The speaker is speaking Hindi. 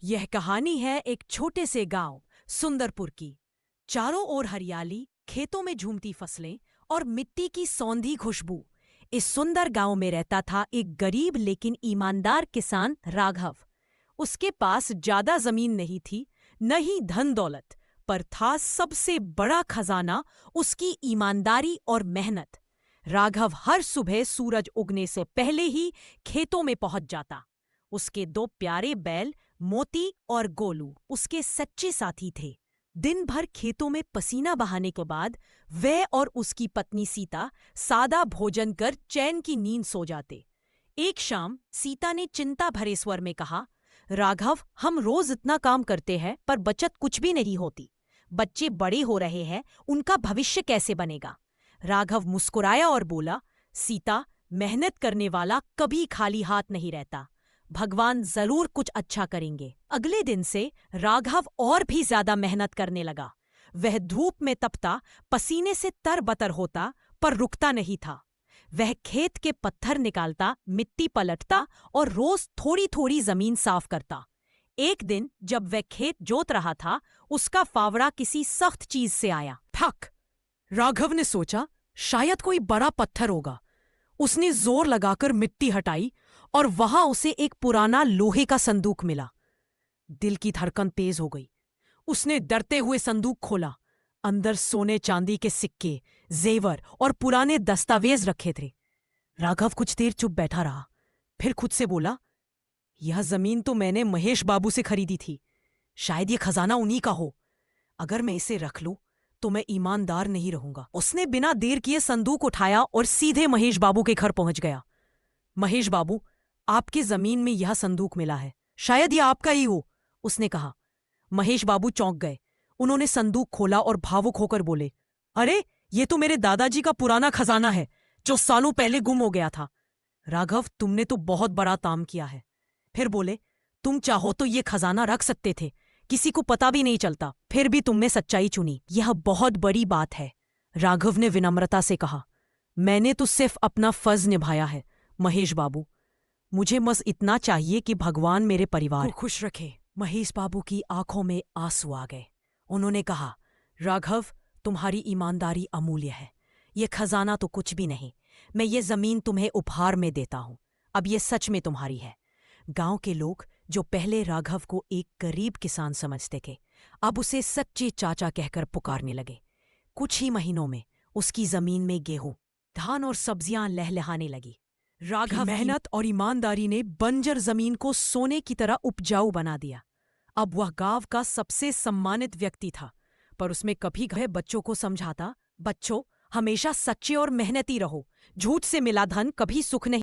यह कहानी है एक छोटे से गांव सुंदरपुर की। चारों ओर हरियाली, खेतों में झूमती फसलें और मिट्टी की सौंधी खुशबू। इस सुंदर गांव में रहता था एक गरीब लेकिन ईमानदार किसान राघव। उसके पास ज्यादा जमीन नहीं थी, न ही धन दौलत, पर था सबसे बड़ा खजाना उसकी ईमानदारी और मेहनत। राघव हर सुबह सूरज उगने से पहले ही खेतों में पहुंच जाता। उसके दो प्यारे बैल मोती और गोलू उसके सच्चे साथी थे। दिन भर खेतों में पसीना बहाने के बाद वह और उसकी पत्नी सीता सादा भोजन कर चैन की नींद सो जाते। एक शाम सीता ने चिंता भरे स्वर में कहा, राघव, हम रोज इतना काम करते हैं पर बचत कुछ भी नहीं होती। बच्चे बड़े हो रहे हैं, उनका भविष्य कैसे बनेगा? राघव मुस्कुराया और बोला, सीता, मेहनत करने वाला कभी खाली हाथ नहीं रहता। भगवान जरूर कुछ अच्छा करेंगे। अगले दिन से राघव और भी ज्यादा मेहनत करने लगा। वह धूप में तपता, पसीने से तरबतर होता, पर रुकता नहीं था। वह खेत के पत्थर निकालता, मिट्टी पलटता और रोज थोड़ी थोड़ी जमीन साफ करता। एक दिन जब वह खेत जोत रहा था, उसका फावड़ा किसी सख्त चीज से आया। ठक! राघव ने सोचा, शायद कोई बड़ा पत्थर होगा। उसने जोर लगाकर मिट्टी हटाई और वहां उसे एक पुराना लोहे का संदूक मिला। दिल की धड़कन तेज हो गई। उसने डरते हुए संदूक खोला। अंदर सोने चांदी के सिक्के, जेवर और पुराने दस्तावेज रखे थे। राघव कुछ देर चुप बैठा रहा, फिर खुद से बोला, यह जमीन तो मैंने महेश बाबू से खरीदी थी। शायद ये खजाना उन्हीं का हो। अगर मैं इसे रख लूं तो मैं ईमानदार नहीं रहूंगा। उसने बिना देर किए संदूक उठाया और सीधे महेश बाबू के घर पहुंच गया। महेश बाबू, आपकी जमीन में यह संदूक मिला है, शायद यह आपका ही हो, उसने कहा। महेश बाबू चौंक गए। उन्होंने संदूक खोला और भावुक होकर बोले, अरे, ये तो मेरे दादाजी का पुराना खजाना है जो सालों पहले गुम हो गया था। राघव, तुमने तो बहुत बड़ा काम किया है। फिर बोले, तुम चाहो तो ये खजाना रख सकते थे, किसी को पता भी नहीं चलता। फिर भी तुमने सच्चाई चुनी, यह बहुत बड़ी बात है। राघव ने विनम्रता से कहा, मैंने तो सिर्फ अपना फर्ज निभाया है महेश बाबू। मुझे बस इतना चाहिए कि भगवान मेरे परिवार को खुश रखे। महेश बाबू की आंखों में आंसू आ गए। उन्होंने कहा, राघव, तुम्हारी ईमानदारी अमूल्य है। ये खजाना तो कुछ भी नहीं। मैं ये जमीन तुम्हें उपहार में देता हूं। अब ये सच में तुम्हारी है। गांव के लोग जो पहले राघव को एक गरीब किसान समझते थे, अब उसे सच्चे चाचा कहकर पुकारने लगे। कुछ ही महीनों में उसकी जमीन में गेहूं, धान और सब्जियां लहलहाने लगी। राघव की मेहनत और ईमानदारी ने बंजर जमीन को सोने की तरह उपजाऊ बना दिया। अब वह गांव का सबसे सम्मानित व्यक्ति था। पर उसमें कभी वह बच्चों को समझाता, बच्चों, हमेशा सच्चे और मेहनती रहो। झूठ से मिला धन कभी सुख नहीं